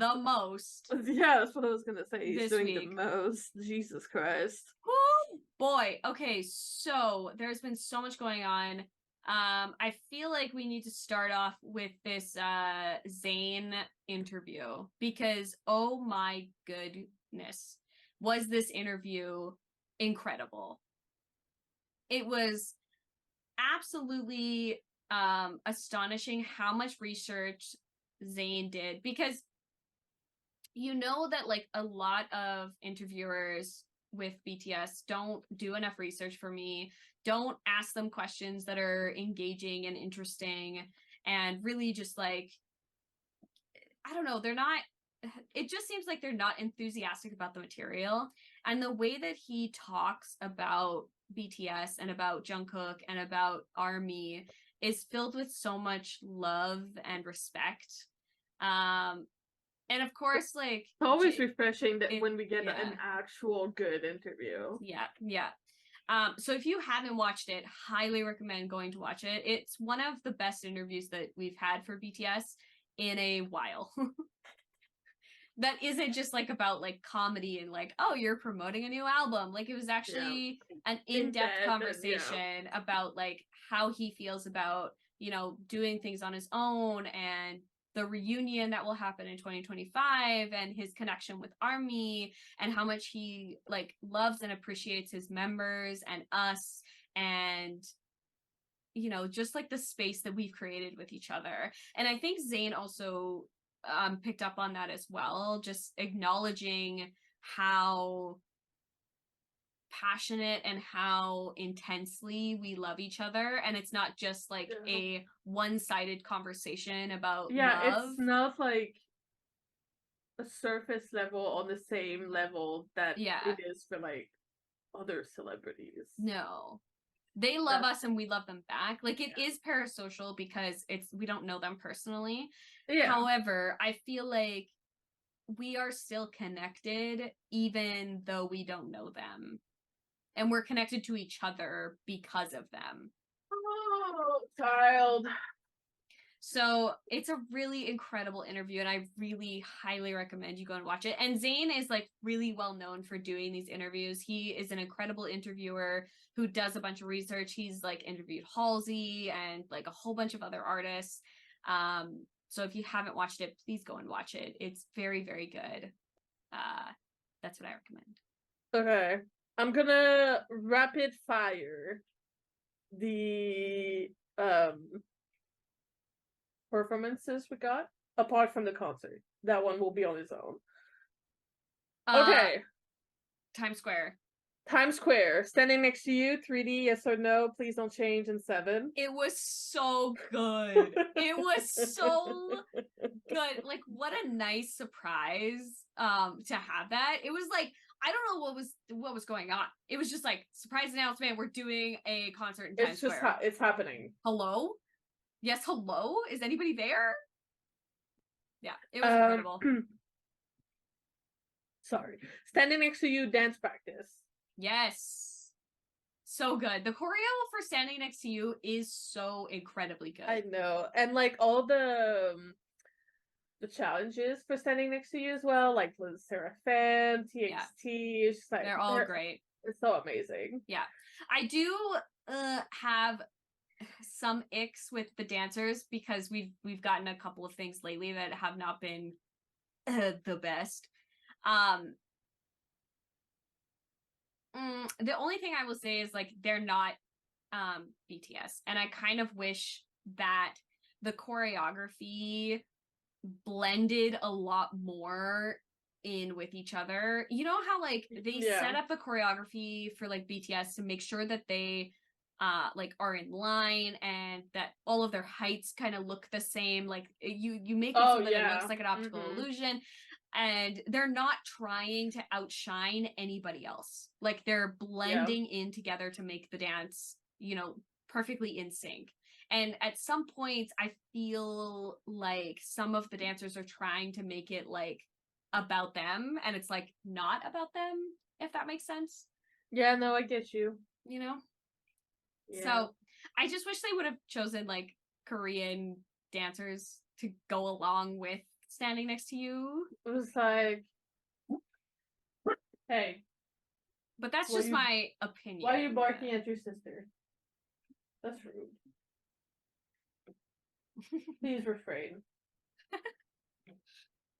the most. Yeah, that's what I was gonna say. He's doing week. the most. Jesus Christ. Oh boy. Okay, so there's been so much going on. I feel like we need to start off with this Zane interview because oh my goodness, was this interview incredible. It was absolutely astonishing how much research Zane did, because you know that like a lot of interviewers with BTS don't do enough research for me, don't ask them questions that are engaging and interesting, and really just like, I don't know, they're not, it just seems like they're not enthusiastic about the material. And the way that he talks about BTS and about JungKook and about ARMY is filled with so much love and respect. And of course, like, it's always refreshing that when we get yeah. an actual good interview. Yeah. So if you haven't watched it, highly recommend going to watch it. It's one of the best interviews that we've had for BTS in a while. That isn't just like about like comedy and like, oh, you're promoting a new album. Like it was actually an in-depth conversation about like how he feels about, you know, doing things on his own and the reunion that will happen in 2025 and his connection with ARMY and how much he like loves and appreciates his members and us, and you know, just like the space that we've created with each other. And I think Zane also picked up on that as well, just acknowledging how passionate and how intensely we love each other, and it's not just like a one-sided conversation about love. It's not like a surface level on the same level that it is for like other celebrities. No, they love us and we love them back. Like it is parasocial because we don't know them personally. However, I feel like we are still connected even though we don't know them. And we're connected to each other because of them. Oh, child. So it's a really incredible interview, and I really highly recommend you go and watch it. And Zane is like really well known for doing these interviews. He is an incredible interviewer who does a bunch of research. He's like interviewed Halsey and like a whole bunch of other artists. So if you haven't watched it, please go and watch it. It's very, very good. That's what I recommend. Okay. I'm gonna rapid fire the performances we got, apart from the concert. That one will be on its own. Okay. Times Square. Times Square. Standing Next to You, 3D, yes or no, please don't change, in 7. It was so good. It was so good. Like, what a nice surprise to have that. It was like, I don't know what was going on. It was just like, surprise announcement, we're doing a concert in Times Square. It's happening. Hello? Yes, hello? Is anybody there? Yeah, it was incredible. Sorry. Standing Next to You, dance practice. Yes. So good. The choreo for Standing Next to You is so incredibly good. I know. And like all the challenges for Standing Next to You as well, like Seraphim, TXT, it's just like they're all great. It's so amazing. Yeah. I do have some icks with the dancers because we've gotten a couple of things lately that have not been the best. The only thing I will say is like they're not BTS, and I kind of wish that the choreography blended a lot more in with each other. You know how like they set up the choreography for like BTS to make sure that they like are in line and that all of their heights kind of look the same, like you make it so that it looks like an optical illusion, and they're not trying to outshine anybody else. Like they're blending in together to make the dance, you know, perfectly in sync. And at some points I feel like some of the dancers are trying to make it like about them, and it's like not about them, if that makes sense. Yeah, no, I get you. You know? So I just wish they would have chosen like Korean dancers to go along with standing next to you. It was like, hey, But that's Why just you- my opinion. why are you barking at your sister? That's rude. Please refrain.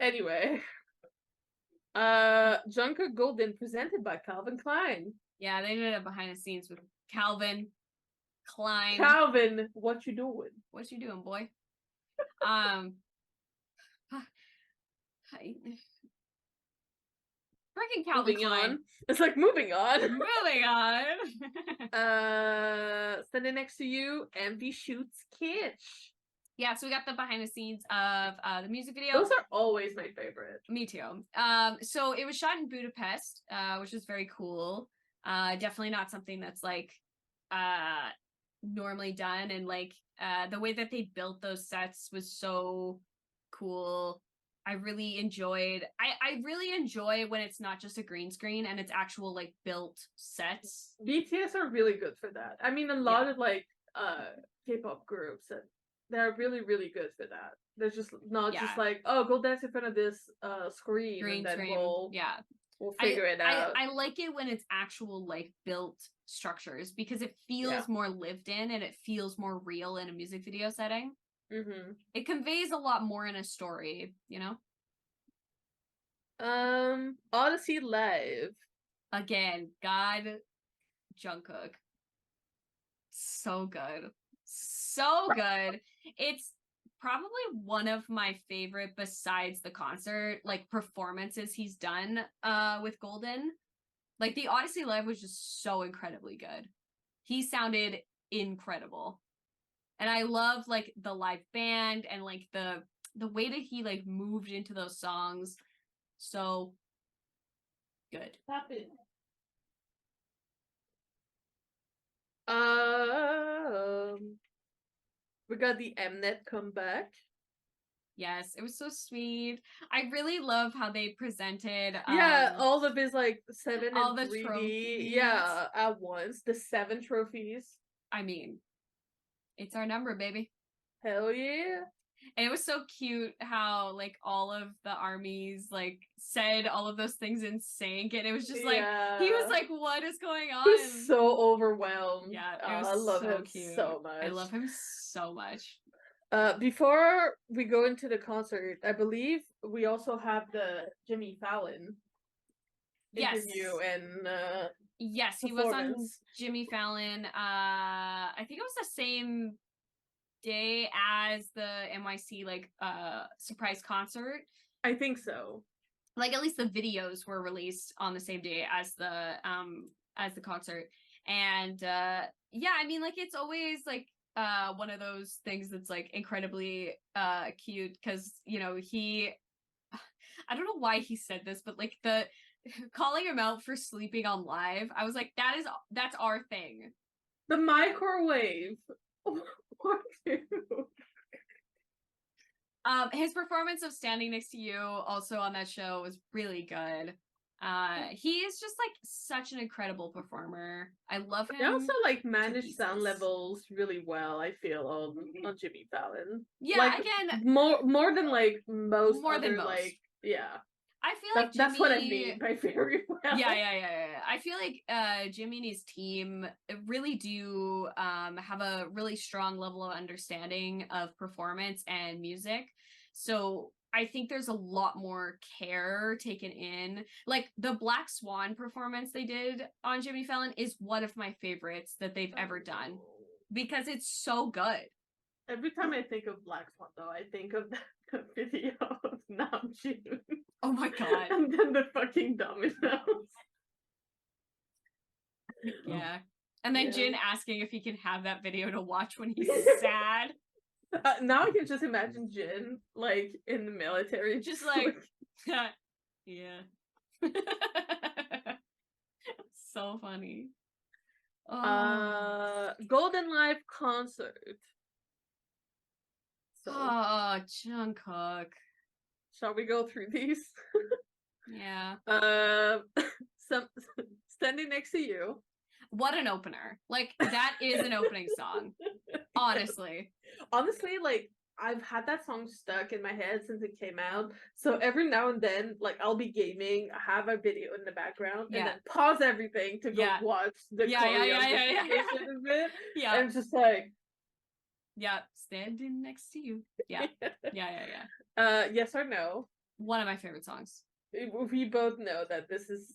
Anyway. JungKook Golden presented by Calvin Klein. Yeah, they did it behind the scenes with Calvin Klein. Calvin, what you doing? What you doing, boy? Freaking Calvin Moving Klein. on. It's like moving on. Moving on. Standing next to you, MV shoots Kitsch. Yeah, so we got the behind the scenes of the music video. Those are always my favorite. Me too. So it was shot in Budapest, which is very cool. Definitely not something that's like normally done, and like the way that they built those sets was so cool. I really enjoyed. I really enjoy when it's not just a green screen and it's actual like built sets. BTS are really good for that. I mean, a lot of like K-pop groups, they're really, really good for that. They're just not just like, oh, go dance in front of this screen Green and then screen. we'll figure it out. I like it when it's actual like built structures because it feels more lived in and it feels more real in a music video setting. Mm-hmm. It conveys a lot more in a story, you know? Audacy Live. Again, God, JungKook. So good. So good. It's probably one of my favorite besides the concert, like performances he's done with Golden. Like the Audacy Live was just so incredibly good. He sounded incredible. And I love like the live band and like the way that he like moved into those songs. So good. Happen. We got the Mnet comeback. Yes, it was so sweet. I really love how they presented all of his like 7 all and the 3D. trophies. Yeah, at once. The 7 trophies. I mean, it's our number, baby. Hell yeah. And it was so cute how like all of the armies like said all of those things in sync, and it was just like he was like, what is going on? He was so overwhelmed. Yeah, it was I love so him cute. so much. I love him so much. Before we go into the concert, I believe we also have the Jimmy Fallon interview and yes, he was on Jimmy Fallon. I think it was the same day as the NYC like surprise concert. I think so. Like at least the videos were released on the same day as the concert. And yeah, I mean like it's always like one of those things that's like incredibly cute because you know I don't know why he said this, but like the calling him out for sleeping on live, I was like, that's our thing. The microwave. His performance of Standing Next to You also on that show was really good. He is just like such an incredible performer. I love him. They also like manage sound levels really well, I feel, on Jimmy Fallon. Yeah, like, again, more than like most more other than most. like I feel like that's what I mean by very well. Yeah. I feel like Jimmy and his team really do have a really strong level of understanding of performance and music. So I think there's a lot more care taken in. Like the Black Swan performance they did on Jimmy Fallon is one of my favorites that they've ever done because it's so good. Every time I think of Black Swan, though, I think of the video of Namjoon. Oh my god. And then the fucking dominoes. Yeah. And then Jin asking if he can have that video to watch when he's sad. Now I can just imagine Jin, like, in the military. Just like, yeah. So funny. Golden Live concert. So, oh, JungKook. Shall we go through these? Yeah. Standing Next to You. What an opener. Like, that is an opening song. Honestly, like, I've had that song stuck in my head since it came out. So every now and then, like I'll be gaming, have a video in the background, and then pause everything to go watch the choreography version of it. Yeah. And it's just like, standing next to you. Yeah. Yes or no? One of my favorite songs. We both know that this is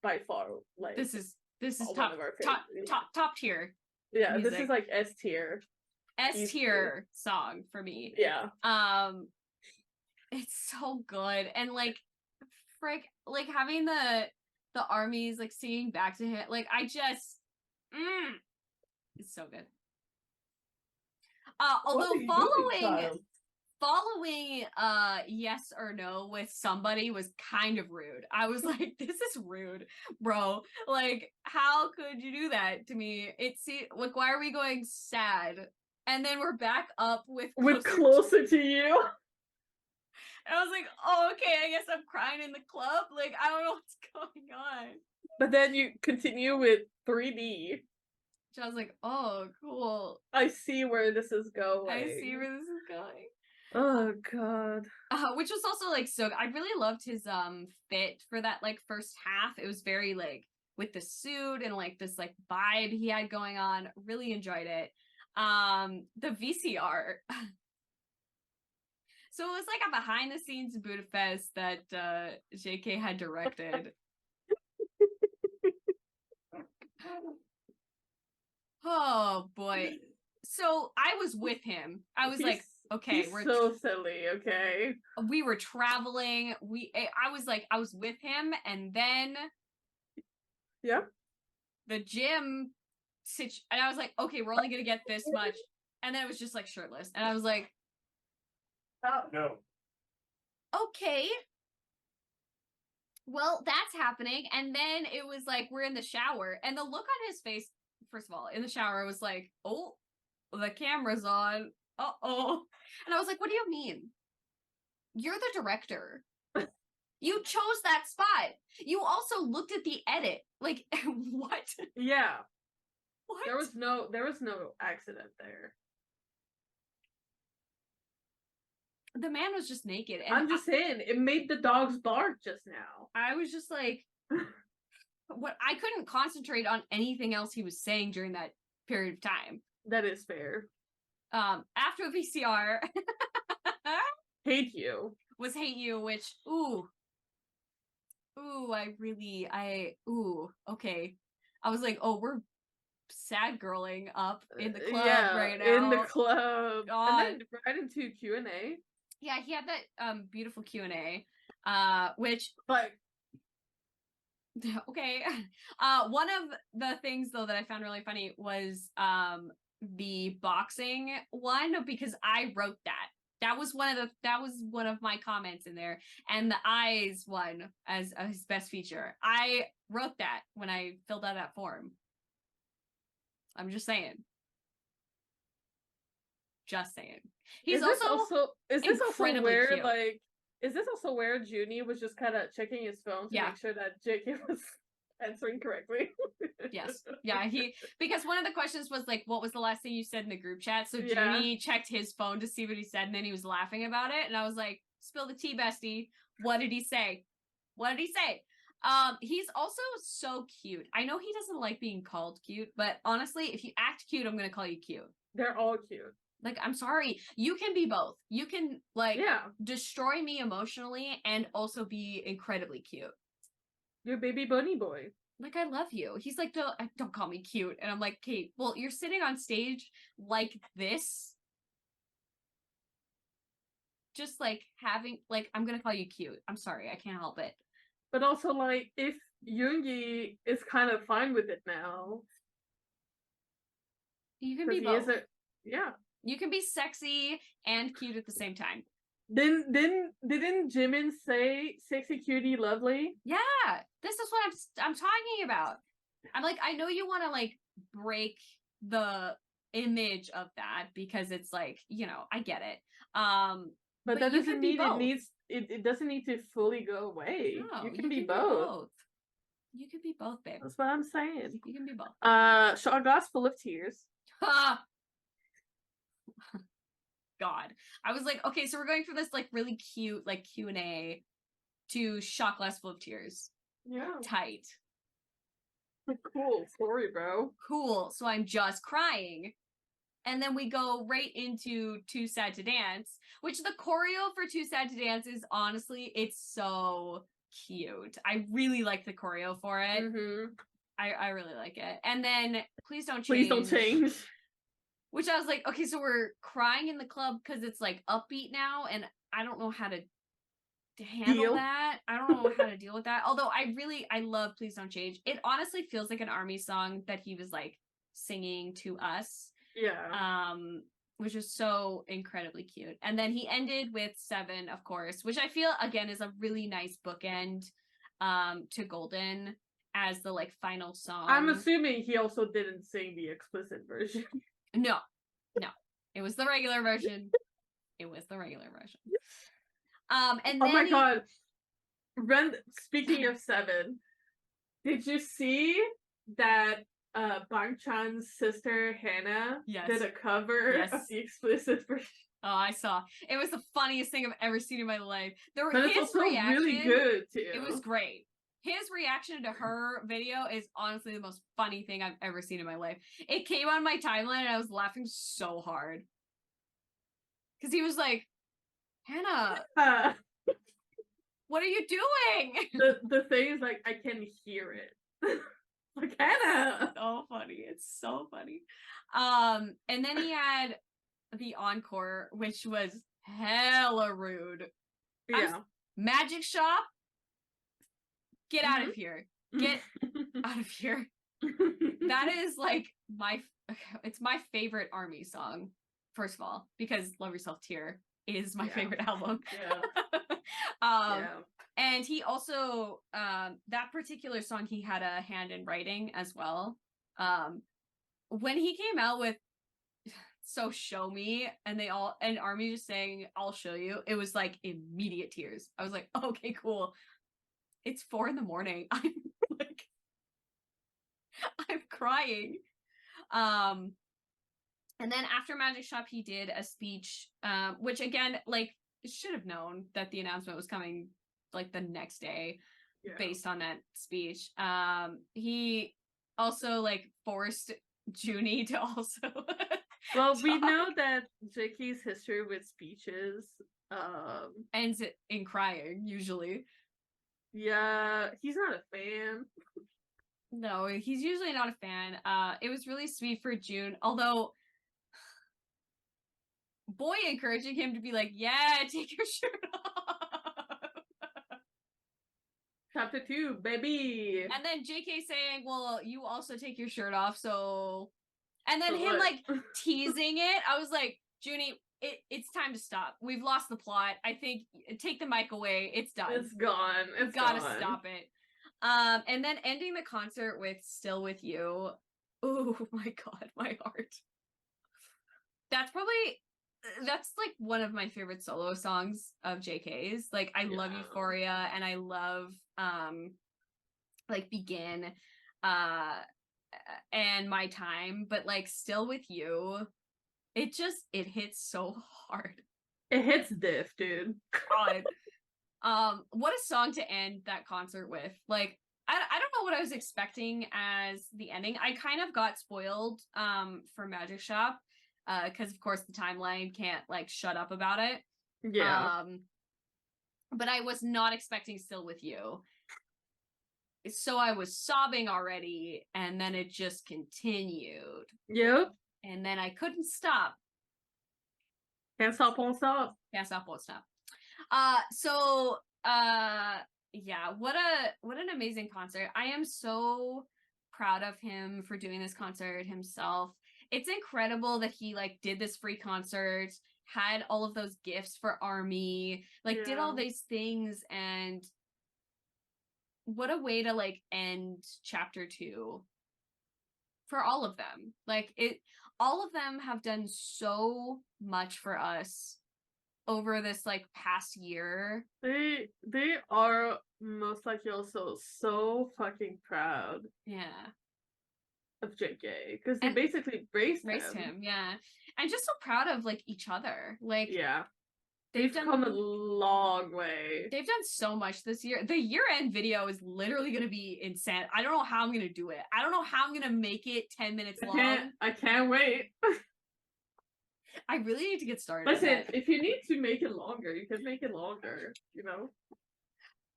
by far like this is top tier. Yeah, music. This is like S tier. S tier song for me. Yeah. It's so good. And like like having the armies like singing back to him, like I just it's so good. Although following yes or no with somebody was kind of rude. I was like, this is rude, bro. Like, how could you do that to me? Like, why are we going sad? And then we're back up with closer to you. And I was like, oh, okay, I guess I'm crying in the club. Like, I don't know what's going on. But then you continue with 3D. So I was like, oh, cool. I see where this is going. Oh god. Which was also like so I really loved his fit for that like first half. It was very like with the suit and like this like vibe he had going on. Really enjoyed it. The VCR. So it was like a behind the scenes Budapest that JK had directed. Oh boy. So I was with him. I was like, okay, we're so silly, okay? We were traveling. I was with him, and then the gym and I was like, okay, we're only gonna get this much. And then it was just like shirtless. And I was like, no. Okay. Well, that's happening. And then it was like we're in the shower, and the look on his face, first of all, in the shower was like, oh, the camera's on. Uh-oh. And I was like, what do you mean? You're the director. You chose that spot. You also looked at the edit. Like, what? Yeah. What? There was no accident there. The man was just naked. And I'm just saying, it made the dogs bark just now. I was just like, what? I couldn't concentrate on anything else he was saying during that period of time. That is fair. After VCR, Hate You, which okay. I was like, oh, we're sad girling up in the club right now. In the club. God. And then right into Q&A. Yeah, he had that beautiful Q&A, which okay. One of the things though that I found really funny was the boxing one, because I wrote that. That was one of my comments in there, and the eyes one as his best feature. I wrote that when I filled out that form. I'm just saying. He's is this also where cute. like is this also where Junie was just kind of checking his phone to make sure that JK was answering correctly? Yes. Yeah, because one of the questions was like, what was the last thing you said in the group chat? So Junie checked his phone to see what he said, and then he was laughing about it, and I was like, spill the tea, bestie. What did he say? He's also so cute. I know he doesn't like being called cute, but honestly, if you act cute, I'm gonna call you cute. They're all cute. Like, I'm sorry. You can be both. You can destroy me emotionally and also be incredibly cute. Your baby bunny boy. Like, I love you. He's like, don't call me cute. And I'm like, Kate, well, you're sitting on stage like this. Just like having, like, I'm gonna call you cute. I'm sorry. I can't help it. But also, like, if Yoongi is kind of fine with it now. You can be both. You can be sexy and cute at the same time. Didn't Jimin say sexy, cutie, lovely? Yeah, this is what I'm talking about. I'm like, I know you want to like break the image of that because it's like, you know, I get it. But that doesn't mean it doesn't need to fully go away. No, you can be both. You can be both, babe. That's what I'm saying. You can be both. Shot glass full of tears. god. I was like, okay, so we're going from this like really cute like Q&A to shot glass full of tears. Yeah. Tight. Cool story, bro. Cool. So I'm just crying. And then we go right into Too Sad to Dance, which the choreo for Too Sad to Dance is honestly, it's so cute. I really like the choreo for it. Mm-hmm. I really like it. And then Please Don't Change. Please don't change. Which I was like, okay, so we're crying in the club because it's like upbeat now, and I don't know how to handle that. I don't know how to deal with that. Although I love Please Don't Change. It honestly feels like an ARMY song that he was like singing to us. Yeah. Which is so incredibly cute. And then he ended with 7, of course, which I feel again is a really nice bookend to Golden as the like final song. I'm assuming he also didn't sing the explicit version. No. It was the regular version. And then oh my god. Speaking of 7, did you see that Bang Chan's sister Hannah did a cover of the explicit version? Oh, I saw. It was the funniest thing I've ever seen in my life. But it's also really good too. It was great. His reaction to her video is honestly the most funny thing I've ever seen in my life. It came on my timeline and I was laughing so hard. Because he was like, Hannah, what are you doing? The thing is, like, I can hear it. Like, Hannah! So funny. It's so funny. And then he had the encore, which was hella rude. Yeah. Magic Shop, get out of here. Get out of here. That is like it's my favorite ARMY song, first of all, because Love Yourself Tear is my favorite album. And he also that particular song he had a hand in writing as well. When he came out with So Show Me and ARMY just saying I'll show you, it was like immediate tears. I was like, okay, cool. It's 4 a.m. I'm like I'm crying. And then after Magic Shop he did a speech which again, like, should have known that the announcement was coming like the next day based on that speech. He also like forced Junie to also well, we know that JK's history with speeches ends in crying usually. Yeah, he's not a fan. No, he's usually not a fan. It was really sweet for June, although Boy encouraging him to be like, yeah, take your shirt off. Chapter 2, baby. And then JK saying, well, you also take your shirt off, so... And then so him, like, teasing it. I was like, Junie, it's time to stop. We've lost the plot. I think, take the mic away. It's done. It's gone. It's gotta stop it. And then ending the concert with Still With You. Oh my god, my heart. That's like one of my favorite solo songs of JK's. Like, I love Euphoria and I love like Begin and My Time, but like Still With You, it hits so hard. It hits diff, dude. God. What a song to end that concert with. Like, I don't know what I was expecting as the ending. I kind of got spoiled for Magic Shop because of course the timeline can't like shut up about it. But I was not expecting Still With You. So I was sobbing already, and then it just continued. Yep. And then I couldn't stop. Can't stop, won't stop. Can't stop, won't stop. Yeah, what an amazing concert. I am so proud of him for doing this concert himself. It's incredible that he like did this free concert, had all of those gifts for ARMY, like did all these things, and what a way to like end chapter 2 for all of them. Like all of them have done so much for us over this like past year. They are most likely also so fucking proud. Yeah. of JK because they And basically braced him. Yeah. I'm just so proud of like each other. Like yeah. they've come a done long way. They've done so much this year. The year-end video is literally going to be insane. I don't know how I'm going to do it. I don't know how I'm going to make it 10 minutes long. I can't wait. I really need to get started. Listen, if you need to make it longer, you can make it longer, you know?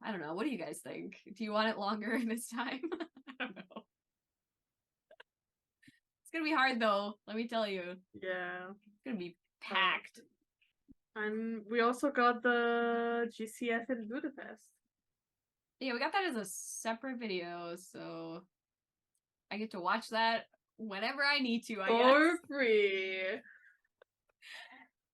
I don't know. What do you guys think? Do you want it longer this time? I don't know. It's going to be hard though, let me tell you. Yeah. It's going to be packed. And we also got the G.C.F in Budapest. Yeah, we got that as a separate video, so I get to watch that whenever I need to, I guess. For free.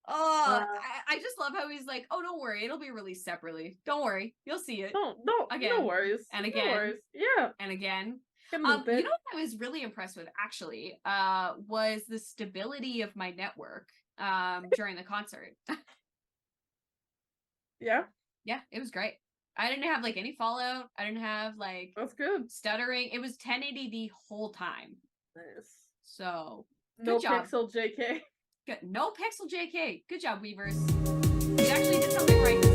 Oh, I just love how he's like, oh, don't worry, it'll be released separately. Don't worry, you'll see it. No, again, no worries. And again. No worries. Yeah. And again. You know what I was really impressed with, actually, was the stability of my network during the concert. Yeah? Yeah, it was great. I didn't have, like, any fallout. I didn't have, like... That's good. Stuttering. It was 1080 the whole time. Nice. So, no good job. pixel JK. Good. No pixel JK. Good job, Weavers. We actually did something right.